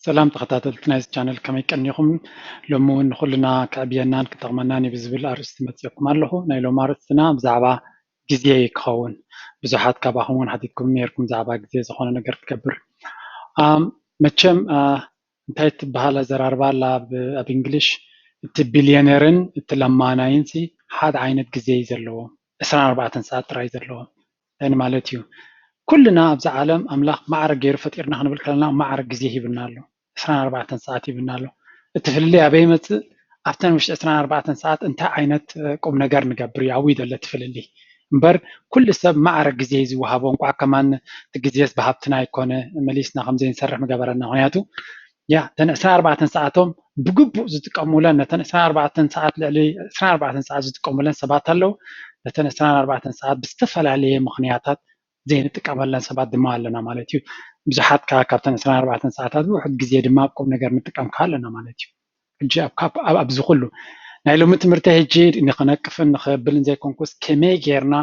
سلام تخطاتلتنا نايز channel كما يكنيكم لمون كلنا كعبينا كتغمنا نبزبل أرست متيكم الله نايلو مارستنا بزعبا جزية يكون بزحات كباهون حديكم ميركم زعبا جزية زخونا نقر كبر متشم انتهيت بهالا زراربا لا بإنجليش تبليونيرن تلمانا ينسي حاد عينت جزية زلوا 24 ساعة راي زلوا يعني مالتيو كلنا أبز عالم أملاك معرق غير فتيرنا خنبل كلنا معرق جزيه يبنا له 24 ساعة يبنا له التفلي أبي مت أفتن مش 24 ساعة أنت عينت قم نجار نجبري عويد ولا تفلي مبر كل سب معرق جزيه وهابون قع كمان تجزيس بهابتنا يكون مليسنا خمسين سرح مجبرنا هنياتو يا تن 24 ساعتهم بجبو زتقاموا لنا تن 24 ساعة لعلي 24 ساعة زتقاموا لنا سبات له تن 24 ساعة بستفل عليه مخنياتات زين نتقابلنا سبات دما لنا مالتي بزحات كابتن 24 ساعات واحد جزيه دما بقوم ነገር نتقام كالنا مالتي اجي ابز كله ናይ ሎሚ ትምህርቲ ሕጂ ንክነቅፍን ንክብል ዘይኮንኩስ ከመይ ጌርና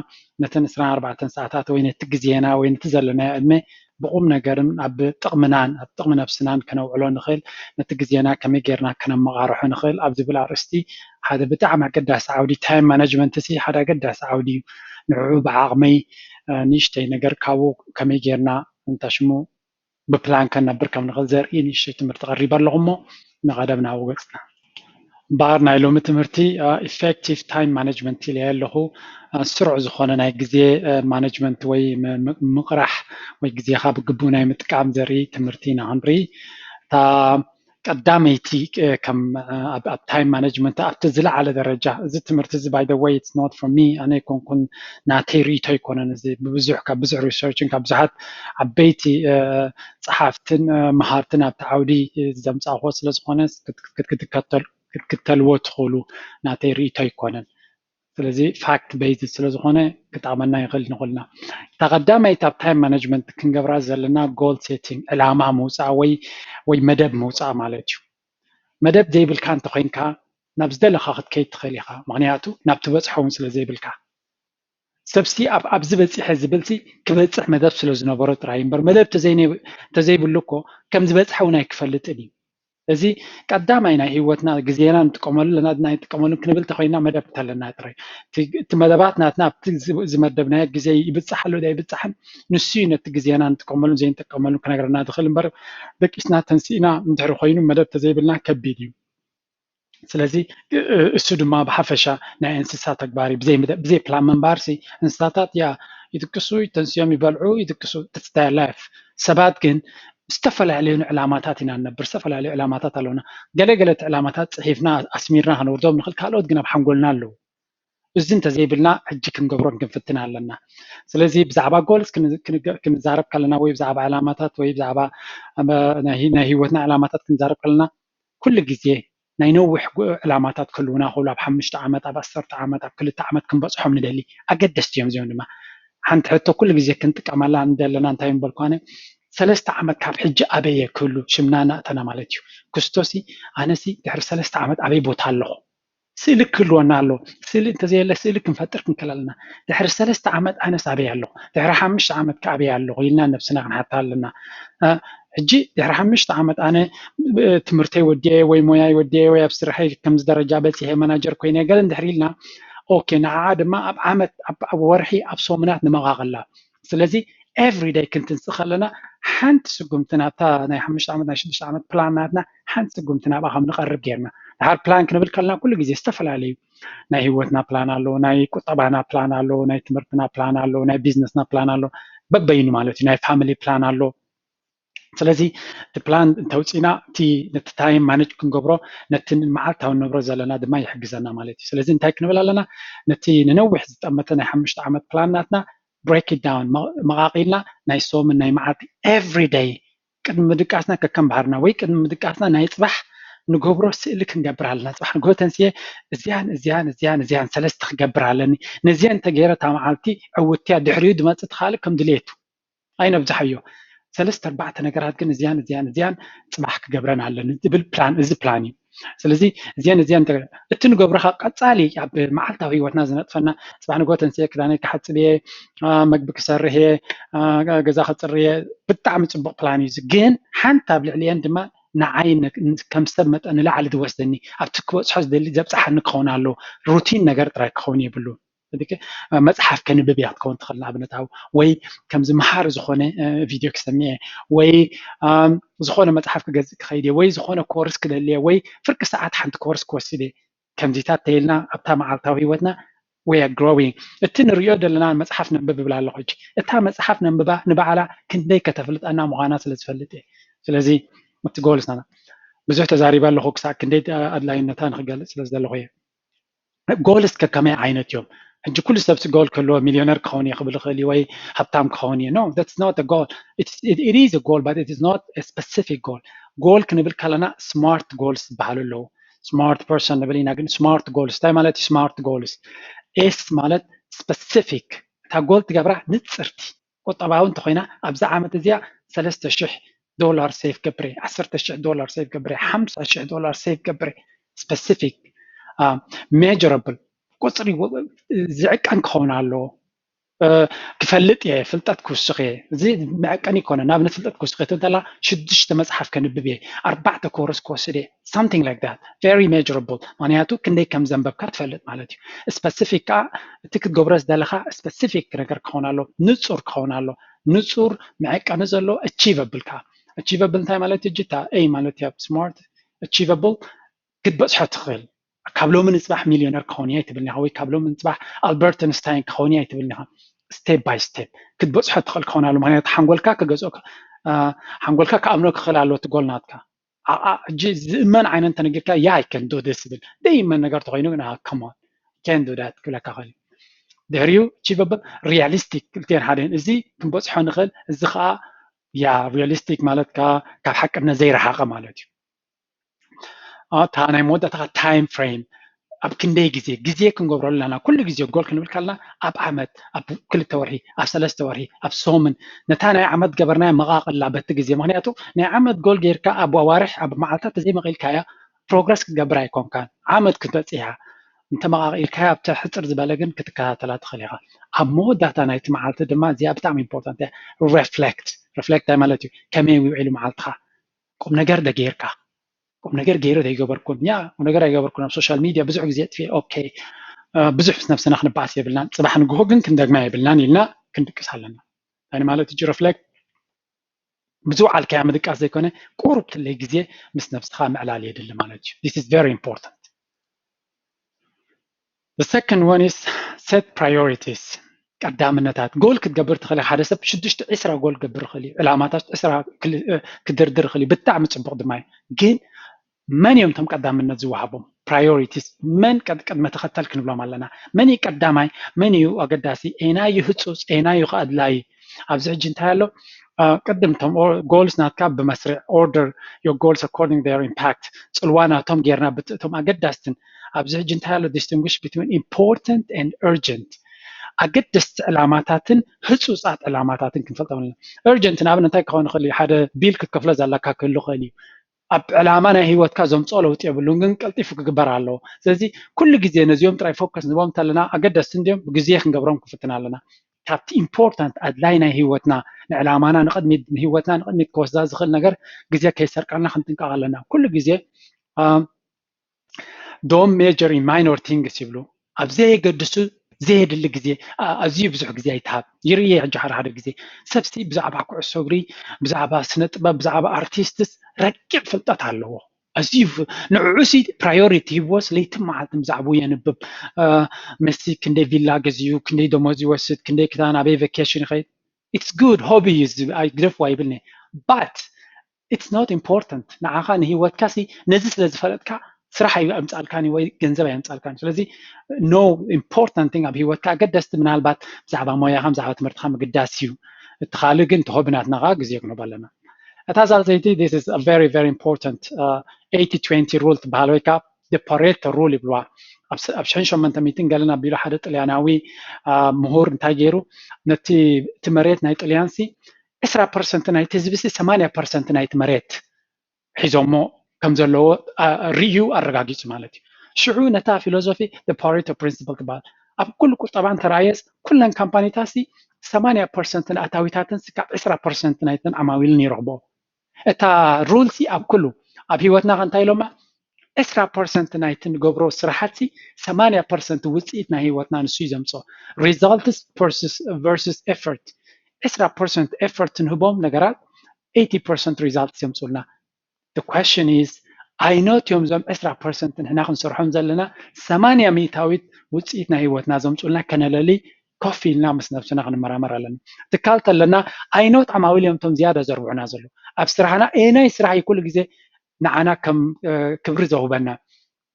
ነተን 24 ሰዓታት ወይ ነቲ ግዜና ወይ ነቲ ዘለና ዕድመ ብቁም ነገርን ኣብ ጥቕምናን ኣብ ጥቕሚ ነብስናን ክነውዕሎ ንኽእል ነቲ ግዜና ከመይ ጌርና ክነመቃርሖ ንኽእል ኣብ ዝብል ኣርእስቲ ሓደ ብጣዕሚ ኣገዳሲ ዓውዲ ታይም ማኔጅመንት እዚ ሓደ ኣገዳሲ ዓውዲ እዩ ንዕኡ ብዓቕመይ ንእሽተይ ነገር ካብኡ ከመይ ጌርና እንታይ ሽሙ ብፕላን ከነብር ከም ንኽእል ዘርኢ ንእሽተይ ትምህርቲ ቀሪበ ኣለኹ እሞ ንቐደም ናብኡ ገፅና ባር ናይ ሎሚ ትምህርቲ ኢፌክቲቭ ታይም ማኔጅመንት ኢለ ኣለኹ ስሩዕ ዝኾነ ናይ ግዜ ማኔጅመንት ወይ ምቕራሕ ወይ ግዜኻ ብግቡእ ናይ ምጥቃም ዘርኢ ትምህርቲ ኢና ክንርኢ እታ ቀዳመይቲ ከም ኣብ ታይም ማኔጅመንት ኣብቲ ዝለዓለ ደረጃ እዚ ትምህርቲ እዚ ባይ ዘ ወይ ኢትስ ኖት ፎር ሚ ኣነ ይኮንኩን ናተይ ርእቶ ኣይኮነን እዚ ብብዙሕ ካብ ብዙሕ ሪሰርችን ካብ ብዙሓት ዓበይቲ ፀሓፍትን መሃርትን ኣብቲ ዓውዲ ዘምፃእዎ ስለዝኾነ ክትከተልዎ ትኽእሉ ናተይ ርእቶ ኣይኮነን ስለዚ ፋክት ቤዝድ ስለዝኾነ ክጠቕመና ይኽእል ንኽእልና እታ ቀዳማይቲ ኣብ ታይም ማኔጅመንት ክንገብራ ዘለና ጎል ሴቲንግ ዕላማ ምውፃእ ወይ መደብ ምውፃእ ማለት እዩ መደብ ዘይብልካ እንተኮይንካ ናብ ዝደለካ ክትከይድ ትኽእል ኢኻ ምክንያቱ ናብ ትበፅሖ እውን ስለዘይብልካ ሰብሲ ኣብዚ በፂሐ ዝብልሲ ክበፅሕ መደብ ስለ ዝነበሮ ጥራይ እምበር መደብ ተዘይብሉ እኮ ከም ዝበፅሐ እውን ኣይክፈልጥን እዩ እዚ ቀዳማይ ናይ ሂወትና ግዜና ንጥቀመሉ ለና ንጥቀመሉ ክንብል ተኮይና መደብ ተለና ጥራይ እቲ መደባት ናትና ኣብቲ ዝመደብናዮ ግዜ ይብፅሓሉ ዳ ይብፅሕን ንሱ ነቲ ግዜና ንጥቀመሉ ዘይንጥቀመሉ ክነግረና ትኽእል እምበር ደቂስና ተንሲእና እንድሕር ኮይኑ መደብ ተዘይብልና ከቢድ እዩ ስለዚ እሱ ድማ ብሓፈሻ ናይ እንስሳ ተግባሪ ብዘይ ፕላን መንባርሲ እንስሳታት ያ ይጥቅሱ ተንስዮም ይበልዑ ይጥቅሱ ተስታይ ላይፍ ሰባት ግን ዝተፈላለዩ ዕላማታት ኢና ነብር ዝተፈላለዩ ዕላማታት ኣለውና ገለገለት ዕላማታት ፅሒፍና ኣስሚርና ክንወርዶም ንኽእል ካልኦት ግን ኣብ ሓንጎልና ኣለዉ እዚ እንተዘይብልና ሕጂ ክንገብሮን ክንፍትን ኣለና ስለዚ ብዛዕባ ጎልስ ክንዛረብ ከለና ወይ ብዛዕባ ዕላማታት ወይ ብዛዕባ ናይ ሂወትና ዕላማታት ክንዛረብ ከለና ኩሉ ግዜ ናይ ነዊሕ ዕላማታት ክህልውና ክእሉ ኣብ 5 ዓመት ኣብ 10 ዓመት ኣብ 2 ዓመት ክንበፅሖም ንደሊ ኣገደስቲ እዮም እዚኦም ድማ ሓንቲ ሕቶ ኩሉ ግዜ ክንጥቀመላ እንደለና እንታይ ንበል ኮነ 3 ዓመት ካብ ሕጂ ኣበየ ክህሉ ሽምና ናእተና ማለት እዩ ክርስቶሲ ኣነሲ ድሕሪ 3 ዓመት ኣበይ ቦታ ኣለኹ ስእሊ ክህልወና ኣሎ ስእሊ እንተዘየለ ስእሊ ክንፈጥር ክንክእል ኣለና ድሕሪ 3 ዓመት ኣነስ ኣበይ ኣለኹ ድሕሪ 5 ዓመት ከኣበይ ኣለኹ ኢልና ነብስና ክንሓታ ኣለና ሕጂ ድሕሪ 5 ዓመት ኣነ ትምህርተይ ወዲየ ወይ ሞያይ ወዲየ ወይ ኣብ ስራሐይ ከምዚ ደረጃ በፂሐ ማናጀር ኮይነ ገለ እንድሕር ኢልና ኦኬ ንዓዓ ድማ ኣብ ዓመት ኣብ ወርሒ ኣብ ሶሙናት ንመቃቐላ ስለዚ ኤቭሪዴይ ክንትንስእ ከለና ሓንቲ ስጉምቲ ናብታ ናይ 5 ዓመት ናይ 6 ዓመት ፕላን ናትና ሓንቲ ስጉምቲ ናብኣ ከም ንቐርብ ጌርና ድሓር ፕላን ክንብል ከለና ኩሉ ግዜ ዝተፈላለዩ ናይ ሂወትና ፕላን ኣሎ ናይ ቁጠባና ፕላን ኣሎ ናይ ትምህርትና ፕላን ኣሎ ናይ ቢዝነስና ፕላን ኣሎ በበይኑ ማለት እዩ ናይ ፋሚሊ ፕላን ኣሎ ስለዚ እቲ ፕላን እንተውፂና እቲ ነቲ ታይም ማኔጅ ክንገብሮ ነቲ መዓልታዊ ንብሮ ዘለና ድማ ይሕግዘና ማለት እዩ ስለዚ እንታይ ክንብል ኣለና ነቲ ንነዊሕ ዝጠመተ ናይ 5 ዓመት ፕላን ናትና break it down መቃቂልና ናይ ሶምን ናይ መዓልቲ every day ቅድሚ ምድቃስና ከከም ባህርና ወይ ቅድሚ ምድቃስና ናይ ፅባሕ ንገብሮ ስእሊ ክንገብር ኣለና ፅባሕ ንገብሮ ተንስየ እዚያን ሰለስተ ክገብር ኣለኒ ነዚያን ተገይረ እታ መዓልቲ ዕውትያ ድሕሪኡ ድመፅእ ትኻልእ ከም ድሌቱ ኣይነብዛሕዮ 3-4 ነገራት ግን እዚያን ፅባሕ ክገብረን ኣለኒ ዝብል ፕላን እዚ ፕላን እዩ ስለዚ እዚያን እቲ ንገብሮካ ቀፃሊ ኣብ መዓልታዊ ሂወትና ዝነጥፈና ፅባሕ ንጎ ተንስየ ክዳነይ ክሓፅብ እየ መግቢ ክሰርሕ እየ ገዛ ክፅርይ እየ ብጣዕሚ ፅቡቅ ፕላን እዩ ግን ሓንቲ ኣብ ልዕሊአን ድማ نعين كم سمت أنا لا على دوستني أبتكوت حس دلي زبط حن كونه له روتين نجار ترى كوني بلو هذيك مصحف كان ببيعت كون تخلنا بنتاو وي كم زمحار زخونة فيديو كسميه وي زخونة مصحف كجز خيدي وي زخونة كورس كده اللي وي فرق ساعات حنت كورس كوسيدي كم زيتات تيلنا أبتا مع التوهيوتنا we are growing التنريو دلنا مصحف نبب بلا لغج إتها مصحف نبا على كندي كتفلت أنا مغانا سلسفلتي سلازي متقول سنة بزح تزاريبا لغوك ساعة كندي أدلاين نتان خجال سلز دلغوية جولس ككمية عينت يوم هنجي كل سبس جول كله مليونير كوني قبل خلي وي هبتام كوني no that's not a goal it is a goal but it is not a specific goal goal كنبل كلنا smart goals بحالو له smart person نبلينا جن smart goals تاي مالت smart goals اس مالت specific تا جول تجبره نتصرتي قطبا وانت خوينا أبزع عامة زيا $3,000 سيف كبري $10,000 سيف كبري $5,000 سيف كبري specific measurable قصري زعك عن كونالو كفلت يا فلتت كوسقي زي معكني كنا نابن فلتت كوسقي تلا شدش مصحف كان ببي 4 كورس كوسدي something like that very measurable معناته كندي كم زنبب كتفلت مالتي specific تك جبرس دلخا specific ነገር كونالو نصور كونالو نصور معكني زلو achievable كا achievable እንታይ ማለት እጅታ اي ማለት ያ smart achievable ክትበፅሖ ትኽእል ካብሎም ንፅባሕ ሚልዮነር ክኾን እያ ይትብልኒኻ ወይ ካብሎም ንፅባሕ ኣልበርት ኣንስታይን ክኾን እያ ይትብልኒኻ ስቴፕ ባይ ስቴፕ ክትበፅሖ ትኽእል ክኾናሉ ምክንያቱ ሓንጎልካ ክገዝኦ ሓንጎልካ ክኣምኖ ክኽእል ኣለዎ እቲ ጎል ናትካ ሕጂ ዝእመን ዓይነት ተነጊርካ ያ ኣይ ከን ዱ ዲስ ዝብል ደይመን ነገር ተኮይኑ ግን ከሞን ከን ዱ ዳት ክብለካ ኽእል ድሕሪኡ achievable realistic ክልቲአን ሓደን እዚ ክንበፅሖ ንኽእል እዚ ከዓ ያ realistic ማለት ካብ ሓቅነት ዘይረሓቐ ማለት እዩ تا ناي مودا تا تايم فريم أب كندي جزء كنقبر لنا كل جزء يقول كنقول كلنا أب عمد أب كل التوري أب سلست توري أب صومن نتانا عمد جبرنا مغاق اللعبة جزء مهنياتو نا عمد جول غير كا أب وارح أب معلتات زي ما قيل كايا بروجرس جبراي كون كان عمد كنت تسيها أنت مغاق الكايا بتحتر زبالجن كتكها 3 خليها أب مودا تا ناي معلتات دما زي بتاع important reflect مالتي كمية ويعلو معلتها قم نجر دقيركا قم نجر غيره ده يجبركم يا ونجر يجبركم على السوشيال ميديا بزح جزيت في اوكي بزح بس نفسنا احنا بعث يبلنا صباح نجوجن كن دغما يبلنا لنا كن دكسالنا يعني مالت تجي رفلكت بزو على الكلام دك ازاي كونه قربت اللي جزيه مس نفسها معلال يدل مالت this is very important the second one is set priorities قدامنتات جول كتجبر تخلي حدا سب شدشت 10 جول كتجبر خلي علامات 10 كدردر خلي بتعمل صبغ دماي جين من يوم تم قدامنا زوحبهم priorities من قد ما تختل كنبلا مالنا من يقدامي من يو أقداسي إنا يهتص إنا يقعد لاي أبزع جنتالو قدمتم goals ناتكا بمسرع order your goals according their impact سلوانا تم غيرنا تم أقداستن أبزع جنتالو distinguish between important and urgent أقدست علاماتاتن هتصوصات علاماتاتن كنفلتهم urgent نابن انتاي كون خلي حدا بيل كتكفل زالكا كله خلي أب علامنا هيوت كازم صلوت يبلون جن قلتي فوق جبر الله زي كل جزء نزيوم تراي فوكس نبوم تلنا أقدر استنديم بجزء خنجبرهم كفتنا لنا كابت important أدلاينا هيوتنا علامنا نقدم هيوتنا نقدم كوزاز خل نجر جزء كيسر كنا خنتين كعلنا كل جزء don't major in minor things يبلو أبزي قدسو زيد اللي جزء أزيو بزح جزء يتهاب يري جحر هذا جزء سبسي بزعب عقو الصبري بزعب سنت بزعب artists ركب فلتات على أزيو نعوسي priority was ليتم معلتم زعبو ينبب مسي كندي فيلا جزيو كندي دوموزي وسد كندي كذا أبي vacation خير it's good hobbies I grif وايبلني but it's not important نعاقان هي واتكاسي نزس لزفلتك صراحة يمسأل كاني وي جنزبه يمسأل كاني فلذي no important thing أبي واتكا قدست من البات زعبا مويا خم زعبا تمرت خم قداسيو التخالق انت هو بنات نغاق زيك نبالنا أتازال زيتي this is a very very important 80-20 rule تبهالويكا the Pareto rule بلوا أبشحن شو من تميتين قالنا بيلو حدث الياناوي مهور نتاجيرو نتي تمريت نايت اليانسي 10% نايت زبسي 8% نايت مريت حيزومو كم زلوا ريو الرجاجيس مالتي شعو نتا فيلوسوفي the Pareto principle تبال أب كل طبعا ترايس كلن كمباني تاسي 8% أتاويتاتن سكاب 10% نايتن عماويل نيرغبو اتا رولسي أب كله أبي وتنا غنتاي لما 10% نايتن جبرو سرحتي 8% وصيت نهي وتنا نسوي زمصو results versus effort 10% effort نهبهم نجارات 80% results يمصولنا. The question is I know تيوم زم 10% هنا خنسرحهم زلنا 8 ميتاويت وصيت نهي وتنا زمصولنا كان للي كوفي لنا مس نفسنا غنمرمر لنا تكالت لنا I know تعماويل يوم توم زيادة زربعنا زلو أبصرحنا أنا يسرح كل جزء نعنا كم كبر زوبنا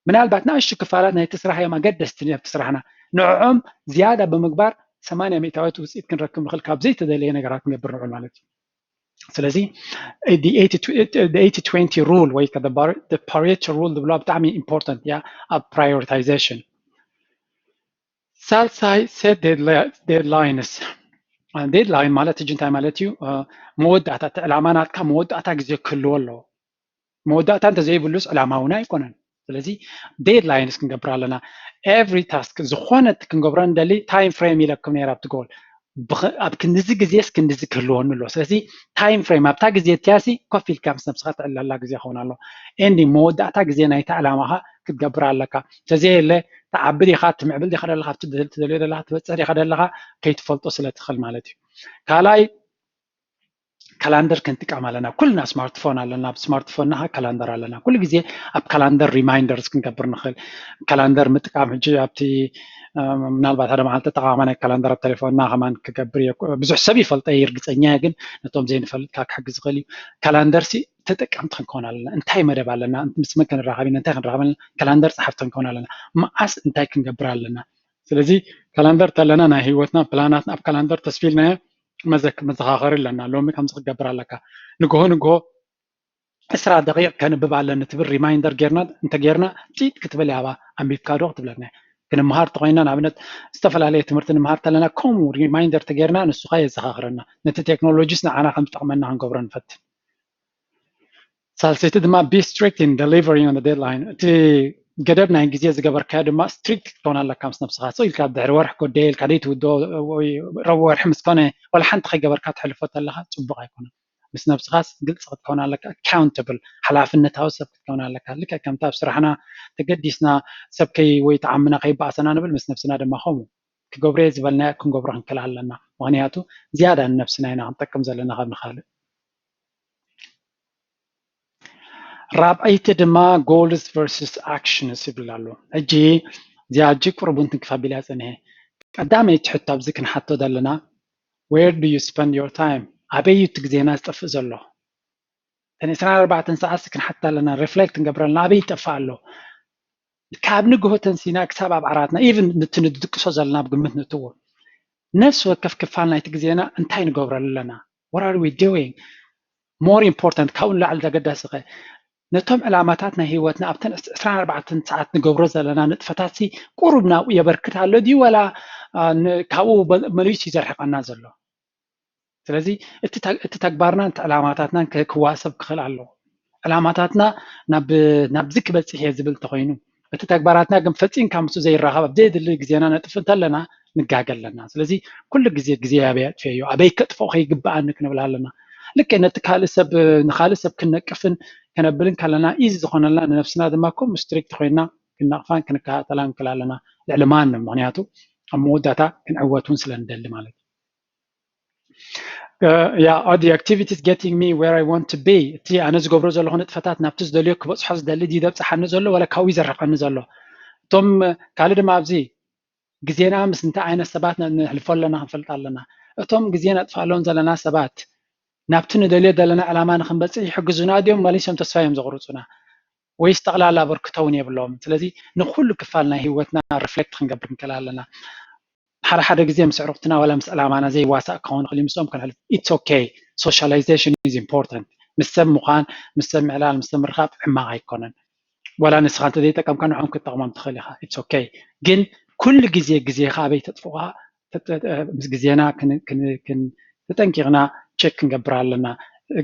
ምናልባት ንእሽቱ ክፋላት ናይቲ ስራሕ እዮም ኣገደስቲ ኣብቲ ስራሕና ንዕዖም ዝያዳ ብምግባር 80 ሚእታዊት ውፅኢት ክንረክብ ንኽእል ካብ ዘይተደለየ ነገራት ክንገብር ንኽእል ማለት እዩ ስለዚ the 80-20 rule ወይ the Pareto rule ዝብሎ ብጣዕሚ ኢምፖርታንት እያ ኣብ prioritization ሳልሳይ set deadlines deadline ማለት እጂ እንታይ ማለት እዩ መወዳእታ ዕላማ ናትካ መወዳእታ ግዜ ክህልዎ ኣለዎ መወዳእታ እንተዘይብሉስ ዕላማ እውን ኣይኮነን ስለዚ ዴድላይንስ ክንገብር ኣለና ኤቭሪ ታስክ ዝኾነት ክንገብሮ እንደሊ ታይም ፍሬም ይለክም ነይራ ኣብቲ ጎል ኣብ ክንዚ ግዜስ ክንዚ ክህልወኒ ኣሎ ስለዚ ታይም ፍሬም ኣብታ ግዜ እትያሲ ኮፍ ኢልካ ምስ ነብስካ ትዕለላ ግዜ ክኸውን ኣሎ ኤንዲ መወዳእታ ግዜ ናይታ ዕላማኻ ክትገብር ኣለካ ተዘየለ ተዓብድ ኢኻ ትምዕብል ዲኻ ደለኻ ኣብቲ ትደልዮ ዘለካ ትበፅሕ ዲኻ ደለኻ ከይትፈልጦ ስለትኽእል ማለት እዩ ካልኣይ ካላንደር ክንጥቀም ኣለና ኩልና ስማርትፎን ኣለና ኣብ ስማርትፎንና ካላንደር ኣለና ኩሉ ግዜ ኣብ ካላንደር ሪማይንደርስ ክንገብር ንኽእል ካላንደር ምጥቃም ሕጂ ኣብቲ ምናልባት ሓደ መዓልቲ ተጠቃማ ናይ ካላንደር ኣብ ቴሌፎንና ከማን ክገብር ብዙሕ ሰብ ይፈልጠ ይርግፀኛ ግን ነቶም ዘይንፈልጥካ ክሕግዝ ይኽእል እዩ ካላንደር ሲ ተጠቀምቲ ክንከውን ኣለና እንታይ መደብ ኣለና ምስ መን ክንራኸብ ኢና እንታይ ክንራኸብ ኣለና ካላንደር ፀሓፍቲ ክንከውን ኣለና መዓስ እንታይ ክንገብር ኣለና ስለዚ ካላንደር ተለና ናይ ሂወትና ፕላናትና ኣብ ካላንደር ተስፊልናዮ መዘኻኸሪ ኣለና ሎሚ ከምዚ ክገብር ኣለካ ንግሆ ንግሆ 10 ደቂቕ ከንብብ ኣለኒ ትብል ሪማይንደር ጌርና እንተጌርና ጢጥ ክትብል ያባ ኣንቢብካ ዶ ክትብለና ክንምሃር ተኮይና ንኣብነት ዝተፈላለየ ትምህርቲ ንምሃር ተለና ከምኡ ሪማይንደር ተጌርና ንሱኻ የዘኻኽረና ነቲ ቴክኖሎጂስ ንዓና ከም ዝጠቕመና ክንገብሮ ንፈትን ሳልሰይቲ ድማ be strict in delivering on the deadline እቲ ገደብ ናይ ግዜ ዝገበርካዮ ድማ ስትሪክት ክትኮን ኣለካ ምስ ነብስኻ ሰው ኢልካ ድሕሪ ወርሒ ጎደይ ኢልካ ደይትውዶ ወይ ረብ ወርሒ ምስ ኮነ ወላ ሓንቲ ከይገበርካ ትሕልፎ ተለካ ፅቡቅ ኣይኮነን ምስ ነብስኻስ ግልፂ ክትኮን ኣለካ accountable ሓላፍነታዊ ሰብ ክትኮን ኣለካ ልክዕ ከምታ ኣብ ስራሕና ተገዲስና ሰብ ከይ ወይ ተዓምና ከይበኣሰና ንብል ምስ ነብስና ድማ ከምኡ ክገብሮ ዝበልናዮ ክንገብሮ ክንክእል ኣለና ምክንያቱ ዝያዳ ንነብስና ኢና ክንጠቅም ዘለና ካብ ንኻልእ ራብዓይቲ ድማ goals versus actions ይብል ኣሎ ሕጂ እዚኣ እጅግ ቁርቡንትን ክፋቢል እያ ፀኒሐ ቀዳመይቲ ሕቶ ኣብዚ ክንሓቶ ዘለና where do you spend your time ኣበይ እቲ ግዜና ዝጠፍእ ዘሎ ተን 24 ሰዓት ክንሓቶ ኣለና ሪፍሌክት ክንገብር ኣለና ኣበይ ይጠፍእ ኣሎ ካብ ንግሆ ተንሲና ክሳብ ኣብ ዓራትና ኢቭን ንድቅሶ ዘለና ብግምት ንእትዎ ነፍሲ ወከፍ ክፋል ናይቲ ግዜና እንታይ ንገብር ኣለና what are we doing more important ካብኡ ንላዕሊ ተገዳሲ ኸ ነቶም ዕላማታት ናይ ሂወትና ኣብተን 24 ሰዓት ንገብሮ ዘለና ንጥፈታት ቁሩብ ናብኡ የበርክት ኣሎ ድዩ ወላ ካብኡ መሊሱ ይዘርሕቀና ዘሎ ስለዚ እቲ ተግባርና እቲ ዕላማታትና ክዋሰብ ክኽእል ኣሎ ዕላማታትና ናብ ዝክበፅሕ እየ ዝብል ተኮይኑ እቲ ተግባራትና ግን ፈፂምካ ምስ ዘይራኸብ ኣብ ዘይድሊ ግዜና ነጥፍ እንተለና ንጋገ ኣለና ስለዚ ኩሉ ግዜ ግዜ ኣበይ ኣጥፍዮ እዩ ኣበይ ከጥፎ ከይግባኣኒ ክንብል ኣለና ልክ ነቲ ንካልእ ሰብ ክነቅፍን ከነብልን ከለና ኢዚ ዝኾነልና ንነብስና ድማ ከምኡ ስትሪክት ኮይና ክነቕፋን ክንከታተላን ንክእል ኣለና ልዕሊ ማንም ምክንያቱ ኣብ መወዳእታ ክንዕወት እውን ስለንደሊ ማለት እዩ are the activities getting me where I want to be እቲ ኣነ ዝገብሮ ዘለኹ ንጥፈታት ናብቲ ዝደልዮ ክበፅሖ ዝደሊ ድዩ ዘብፅሓኒ ዘሎ ወላ ካብኡ ይዘርቀኒ ዘሎ እቶም ካልእ ድማ ኣብዚ ግዜና ምስ እንታይ ዓይነት ሰባት ንሕልፎ ኣለና ክንፈልጥ ኣለና እቶም ግዜ ነጥፋሎም ዘለና ሰባት ናብቲ ንደልዮ ዘለና ዕላማ ንክንበፅሕ ይሕግዙና ድዮም መሊሶም ተስፋ እዮም ዘቕርፁና ወይስ ጠቕላላ ኣበርክቶ እውን የብሎም ስለዚ ንኩሉ ክፋል ናይ ሂወትና ሪፍሌክት ክንገብር ንክእል ኣለና ሓደ ግዜ ምስ ዕሩኽትና ወላ ምስ ዕላማና ዘይዋሳእ ክኸውን ይኽእል ምስኦም ክንሕልፍ ኢትስ ኦኬይ ሶሻላይዜሽን ኢዝ ኢምፖርታንት ምስ ሰብ ምዃን ምስ ሰብ ምዕላል ምስ ሰብ ምርኻብ ሕማቕ ኣይኮነን ወላ ንስኻ እንተዘይጠቀምካ ንዖም ክትጠቕሞም ትኽእል ኢኻ ኢትስ ኦኬይ ግን ኩሉ ግዜ ግዜኻ ኣበይ ተጥፍእኻ ምስ ግዜና ተጠንቂቕና ቼክ ክንገብር ኣለና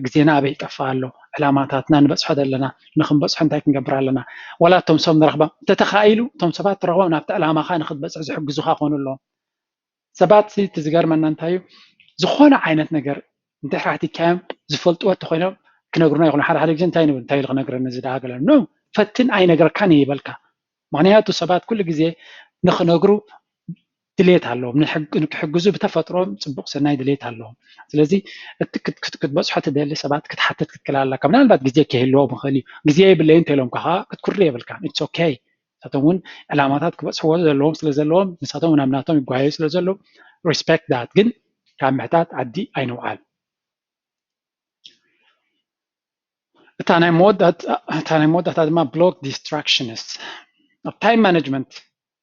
ግዜና ኣበይ ይጠፍእ ኣሎ ዕላማታትና ንበፅሖ ዘለና ንክንበፅሖ እንታይ ክንገብር ኣለና ወላ እቶም ሰብ ንረኽቦም እንተተኻኢሉ እቶም ሰባት ትረኽቦም ናብቲ ዕላማኻ ንክትበፅሕ ዝሕግዙኻ ክኾኑ ኣለዎም ሰባት እቲ ዝገርመና እንታይ እዩ ዝኾነ ዓይነት ነገር እንድሕር ሓቲትካዮም ዝፈልጥዎ እንተኮይኖም كنقرنا يقولون حدا جن تاي لغنقرنا زي ده قالوا نو فتن أي نقر كان يبلكا معناته سبات كل جزء نخنقرو دليت علىهم نحجزو بتفطرهم صبق سناي دليت علىهم سلازي كتبص حتى دل سبات كتحتت كتكلال لك من بعد جزء كهلو بخلي جزء باللي انت لهم كها كتكري بالكان اتس اوكي تتون علامات كبص هو زلهم سلازلهم نساتهم نامناتهم يقايو سلازلو respect that جن كان محتاج عدي اي نوعال تاني مودة ما بلوك ديستراكشنست تايم مانجمنت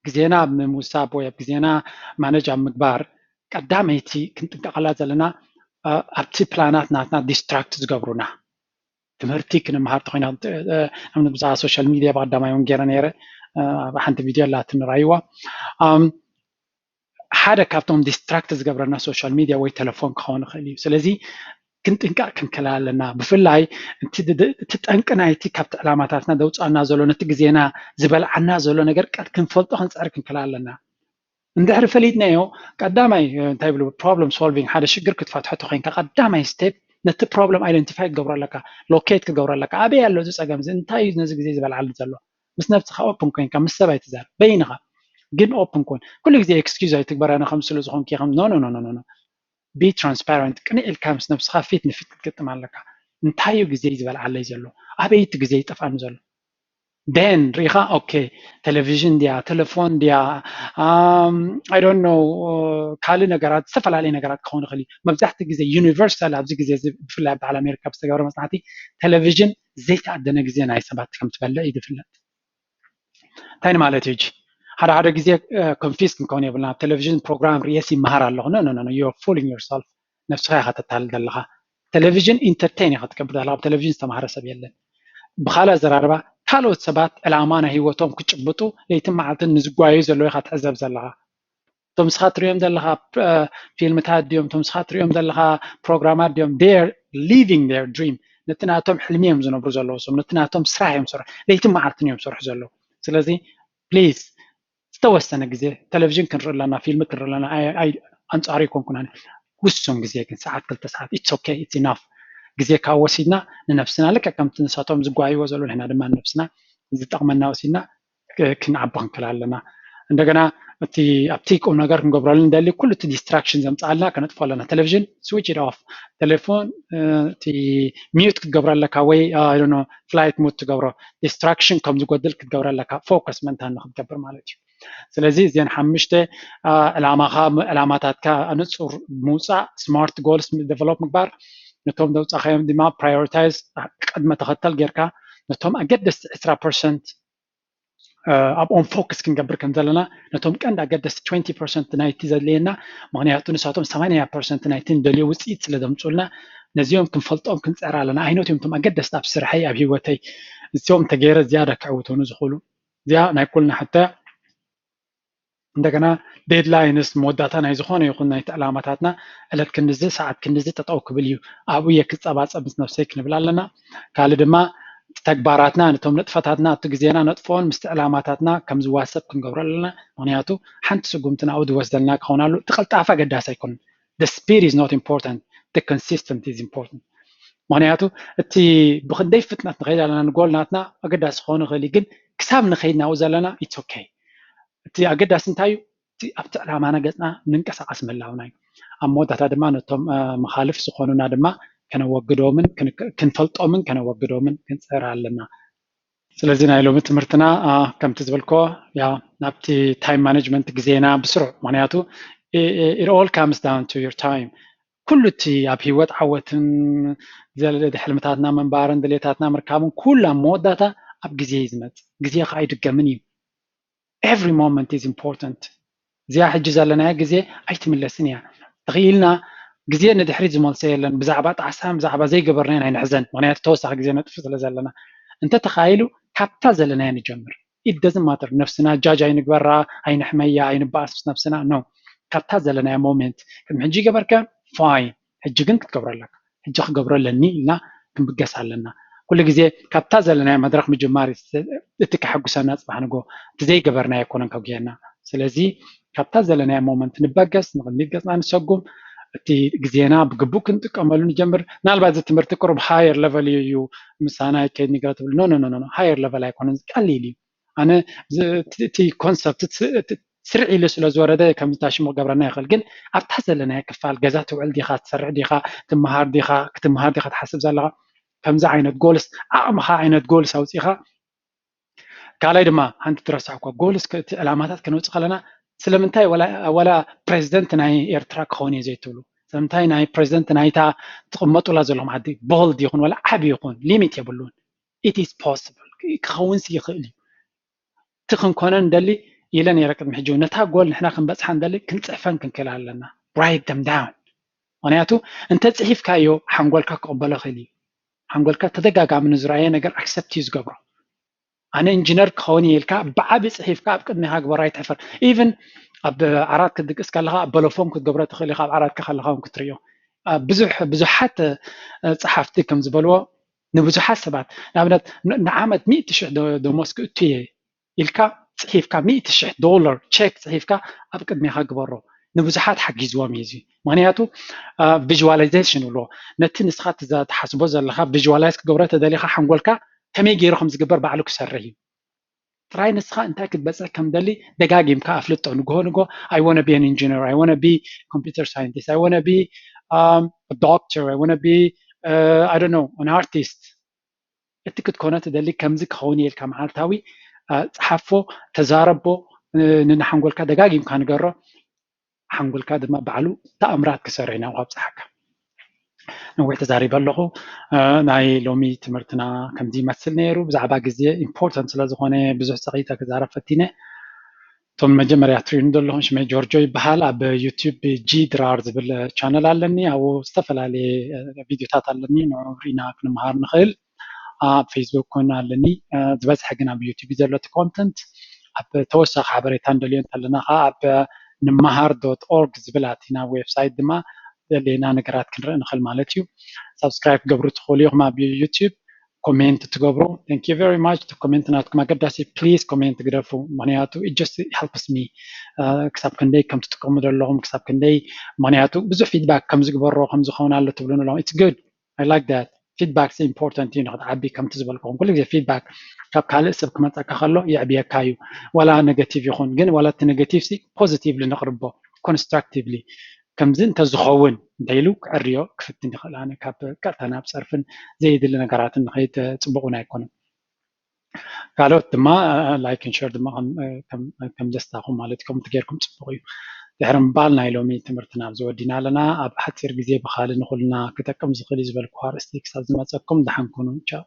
جزينا بموساب ويا جزينا مانج عم مقبار قداميتي كنت قلات زلنا ابتي بلانات ناتنا ديستراكت زقبرونا تمرتي كنا مهارت خوينا من بزاف سوشيال ميديا بعد ما يوم غير نيره حنت فيديو لا تنرايوا حدا كابتم ديستراكت زقبرنا سوشيال ميديا وي تليفون كون خلي سلازي كنت انك كنكلالنا بفلاي انت تتنقنايتي كابت علاماتاتنا دوصانا زلو نت غزينا زبلعنا زلو ነገር ቀድ ክንፈልጦ ክንጻር ክንከላለና እንድሕር ፈሊጥናዮ ቀዳማይ እንታይ ብሉ ፕሮብለም ሶልቪንግ ሓደ ሽግር ክትፈትሖ ኮይንካ ቀዳማይ ስቴፕ ነቲ ፕሮብለም አይደንቲፋይ ክገብረለካ ሎኬት ክገብረለካ ኣበይ ኣሎ እዚ ፀገም እዚ እንታይ እዩ ነዚ ግዜ ዝበልዓሉ ዘሎ ምስ ነፍስኻ ኦፕን ኮይንካ ምስ ሰብ ኣይትዛር በይንኻ ግን ኦፕን ኮን ኩሉ ግዜ ኤክስኪውዝ ኣይትግበራና ከም ስለ ዝኾንክ ከም ኖ ኖ ኖ ኖ be transparent ቅንዕ ኢልካ ምስ ነፍስኻ ፊት ንፊት ክትገጥም ኣለካ እንታይ እዩ ግዜ ዝበልዓለይ ዘሎ ኣበይቲ ግዜ ይጠፋኒ ዘሎ then ሪኻ ኦኬ ቴሌቪዥን ድያ ቴሌፎን ድያ I don't know ካልእ ነገራት ዝተፈላለዩ ነገራት ክኾኑ ይኽእል መብዛሕትኡ ግዜ ዩኒቨርሳል ኣብዚ ግዜ ብፍላይ በዓል ኣሜሪካ ብዝተገብረ መፅናዕቲ ቴሌቪዥን ዘይተኣደነ ግዜ ናይ ሰባት ከም ትበልዕ እዩ ዝፍለጥ እንታይ ማለት እዩ ሓደ ግዜ ኮንፊውዝ ክንከውን የብልና ቴሌቪዥን ፕሮግራም ርየስ ይመሃር ኣለኹ ኖ ኖ ኖ you're fooling yourself ነፍስኻ ኢኻ ተታልል ዘለኻ ቴሌቪዥን ኢንተርቴይን ኢኻ ትገብር ዘለኻ ብቴሌቪዥን ዝተምሃረ ሰብ የለን ብካልእ ኣዘራርባ ካልኦት ሰባት ዕላማ ናይ ሂወቶም ክጭብጡ ለይትን መዓልትን ንዝጓዩ ዘለዉ ኢኻ ትዕዘብ ዘለኻ እቶም ስኻ ትሪኦም ዘለኻ ፊልምታት ድዮም እቶም ስኻ ትሪኦም ዘለኻ ፕሮግራማት ድዮም they're living their dream ነቲ ናቶም ሕልሚ እዮም ዝነብሩ ዘለዉ ሰም ነቲ ናቶም ስራሕ እዮም ዝሰርሑ ለይትን መዓልትን እዮም ዝሰርሑ ዘለዉ ስለዚ ፕሊዝ ዝተወሰነ ግዜ ቴሌቪዥን ክንርኢ ኣለና ፊልሚ ክንርኢ ኣለና ኣንጻሪ ይኮንኩና ውሱን ግዜ ግን ሰዓት 2 ሰዓት ኢትስ ኦኬ ኢትስ ኢናፍ ግዜ ካብ ወሲድና ንነፍስና ልክዕ ከምቲ ንሳቶም ዝጓይዎ ዘሎ ንሕና ድማ ንነፍስና ዝጠቕመና ወሲድና ክንዓቢ ክንክእል ኣለና እንደገና እቲ ኣብቲ ቁም ነገር ክንገብረሉ እንደሊ ኩሉ እቲ ዲስትራክሽን ዘምፅኣልና ከነጥፎ ኣለና ቴሌቪዥን ስዊች ኢት ኦፍ ቴሌፎን እቲ ሚዩት ክትገብሮ ኣለካ ወይ ዶኖ ፍላይት ሙድ ትገብሮ ዲስትራክሽን ከም ዝጎድል ክትገብሮ ኣለካ ፎከስ መንታ ንክትገብር ማለት እዩ ስለዚ እዚአን ሓሙሽተ ዕላማታትካ ንፁር ምውፃእ ስማርት ጎልስ ዴቨሎፕ ምግባር ነቶም ዘውፃእካዮም ድማ ፕራዮሪታይዝ ቅድመ ተኸተል ጌርካ ነቶም ኣገደስቲ 20% ኣብኦም ፎከስ ክንገብር ከም ዘለና ነቶም ቀንዲ ኣገደስቲ 20% ናይቲ ዘድልየና ምክንያቱ ንሳቶም 80% ናይቲ ንደልዮ ውፅኢት ስለ ዘምፅኡልና ነዚኦም ክንፈልጦም ክንፀራ ኣለና ዓይነትዮም እቶም ኣገደስቲ ኣብ ስርሐይ ኣብ ሂወተይ እዚኦም ተገይረ ዝያዳ ክዕውቱኑ ዝኽእሉ እዚኣ ናይ ኩልና ሕተ እንደገና ዴድላይንስ መወዳእታ ናይ ዝኾነ ይኹን ናይቲ ዕላማታትና ዕለት ክንዲዚ ሰዓት ክንዲዚ ጠጠው ክብል እዩ ኣብኡ እየ ክፀባፀብ ምስ ነፍሰይ ክንብል ኣለና ካልእ ድማ ተግባራትና ነቶም ንጥፈታትና እቲ ግዜና ነጥፎን ምስቲ ዕላማታትና ከም ዝዋሰብ ክንገብሮ ኣለና ምክንያቱ ሓንቲ ስጉምቲ ናብኡ ዝወስደልና ክኾናሉ እቲ ቅልጣፈ ኣገዳሲ ኣይኮነን the speed is not important the consistency is important ምክንያቱ እቲ ብክንደይ ፍጥነት ንኸይድ ኣለና ንጎልናትና ኣገዳሲ ክኾኑ ይኽእል ግን ክሳብ ንኸይድ ናብኡ ዘለና ኢትስ ኦኬ እቲ ኣገዳሲ እንታይ እዩ ኣብቲ ዕላማና ገፅና ንንቀሳቀስ ምህላውና እዩ ኣብ መወዳእታ ድማ ነቶም መኻልፍ ዝኾኑና ድማ ከነወግዶምን ክንፈልጦምን ከነወግዶምን ክንፅር ኣለና ስለዚ ናይ ሎሚ ትምህርትና ከምቲ ዝበልኮ ናብቲ ታይም ማኔጅመንት ግዜና ብስሩዕ ምክንያቱ it all comes down to your time ኩሉ እቲ ኣብ ሂወት ዓወትን ሕልምታትና መንባርን ድሌታትና ምርካብን ኩሉ ኣብ መወዳእታ ኣብ ግዜ እዩ ዝመፅእ ግዜ ከዓ ኣይድገምን እዩ every moment is important እዚኣ ሕጂ ዘለና ግዜ ኣይትምለስን እያ ተኽኢልና ግዜ ንድሕሪት ዝመልሶ የለን ብዛዕባ ጣዕሳን ብዛዕባ ዘይገበርናዮ ኣይንሕዘን ምክንያቱ ተወሳኺ ግዜ ነጥፊ ስለ ዘለና እንተተኻኢሉ ካብታ ዘለናዮ ንጀምር it doesn't matter ነፍስና ጃጅ ኣይንግበራ ኣይንሕመያ ኣይንበኣስ ምስ ነፍስና ኖ ካብታ ዘለናዮ ሞሜንት ቅድሚ ሕጂ ገበርከ ፋይን ሕጂ ግን ክትገብሮ ኣለካ ሕጂ ክገብሮ ኣለኒ ኢልና ክንብገስ ኣለና ኩሉ ግዜ ካብታ ዘለናዮ መድረክ ምጅማር እቲ ከሐጉሰና ፅባሕ ንጎ እቲ ዘይገበርናዮ ኣይኮነን ከጉየና ስለዚ ካብታ ዘለናዮ ሞመንት ንበገስ ንቅድሚት ገፅና ንሰጉም እቲ ግዜና ብግቡእ ክንጥቀመሉ ንጀምር ምናልባት እዚ ትምህርቲ ቁርብ ሃየር ሌቨል እዩ ምሳና ከይድ ንገረ ትብል ኖ ሃየር ሌቨል ኣይኮነን ቀሊል እዩ ኣነ እቲ ኮንሰፕት ስርዕ ኢሉ ስለ ዝወረደ ከም ታሽሙ ገብረና ይኽእል ግን ኣብታ ዘለናዮ ክፋል ገዛ ትውዕል ዲኻ ትሰርሕ ዲኻ ክትመሃር ዲኻ ትሓስብ ዘለኻ ከምዚ ዓይነት ጎልስ ዓቕምኻ ዓይነት ጎልስ ኣውፂኻ ካልኣይ ድማ ሓንቲ ትረስዕ እኳ ጎልስ እቲ ዕላማታት ክንውፅእ ከለና ስለምንታይ ዋላ ፕሬዚደንት ናይ ኤርትራ ክኸውን እየ ዘይትብሉ ስለምንታይ ናይ ፕሬዚደንት ናይታ ትቕመጡላ ዘለኹም ዓዲ ቦልድ ይኹን ዋላ ዓብ ይኹን ሊሚት የብሉን ኢት ኢዝ ፖስብል ክኸውንስ ይኽእል እዩ እቲ ክንኮነ ንደሊ ኢለ ነይረ ቅድሚ ሕጂ ነታ ጎል ንሕና ክንበፅሓ ንደሊ ክንፅሕፈን ክንክእል ኣለና ራይት ደም ዳውን ምክንያቱ እንተፅሒፍካዮ ሓንጎልካ ክቕበሎ ክእል እዩ ሓንጎልካ ተደጋጋሚ ንዝረኣየ ነገር ኣክሰፕት እዩ ዝገብሮ ኣነ ኢንጂነር ክኸውን ኢልካ ብዓቢ ፅሒፍካ ኣብ ቅድሚኻ ግበሮ ኣይትሕፈር ኢቨን ኣብ ዓራት ክትድቅስ ከለካ በሎፎም ክትገብሮ ትኽእል ኢኻ ኣብ ዓራትካ ከለካ እውን ክትሪኦ ብዙሓት ፀሓፍቲ ከም ዝበልዎ ንብዙሓት ሰባት ንኣብነት ንዓመት 100,000 ደሞዝ ክእቱ እየ ኢልካ ፅሒፍካ $100,000 ቼክ ፅሒፍካ ኣብ ቅድሚኻ ግበሮ ንብዙሓት ሓጊዝዎም እዩ እዚ ምክንያቱ ቪዥዋላይዜሽን ብሎ ነቲ ንስኻ ትሓስቦ ዘለካ ቪዥዋላይዝ ክገብሮ ተደሊኻ ሓንጎልካ ከመይ ገይሩ ከም ዝግበር ባዕሉ ክሰርሕ እዩ ጥራይ ንስኻ እንታይ ክትበፅሕ ከም ደሊ ደጋጊምካ ኣፍልጦ ንጎ I want to be an engineer I want to be computer scientist I want to be a doctor I want to be I don't know an artist እቲ ክትኮነ ትደሊ ከምዚ ክኸውን ኢልካ መዓልታዊ ፀሓፎ ተዛረቦ ንሓንጎልካ ደጋጊምካ ንገሮ ሓንጎልካ ድማ ባዕሉ ተኣምራት ክሰርሕ ኢና ኣብፅሓካ نوع تزارب اللغو ناي لومي تمرتنا كم دي مثل نيرو بزعبا جزية important لازخونه بزح سقيتا كزارب فتينة توم مجمع يحترين دلهم شمي جورجوي بحال اب يوتيوب جي درارز بالشانل علني او استفل على فيديوهات علني نورينا كنا مهار نخيل فيسبوك كنا علني زبز حقنا بيوتيوب زلت كونتنت اب توسخ عبريتان دليون تلنا اب نمهار.org زبلاتنا ويب سايت دما لينا نقرات كنرأي نخل مالتيو سبسكرايب قبرو تخولي ما بيوتيوب كومنت تقبرو thank you very much to comment ناتكم أقداسي please comment تقرفو مانياتو it just helps me كساب كندي كم تتقوم لهم كساب كندي مانياتو بزو feedback كم زقبرو كم زخون على تبلون لهم it's good I like that feedback is important you know عبي كم تزبلكم كل شيء feedback كاب كالس كم تأكخلو يعبي كايو ولا negative يخون جن ولا negative سي positive لنقربه constructively كمزن تزخون دايلو عريو كفتني خلاني كاب كاتنا بصرفن زيد اللي نقرات النخيت تبغونا يكون قالوا دما لايك ان شير دما كم دستاهم مالتكم تغيركم تبغيو دحرم بالنا يلومي تمرتنا زودينا لنا اب حتير غزي بخال نخلنا كتكم زخلي زبل كوار استيكس زمصكم دحنكم تشاو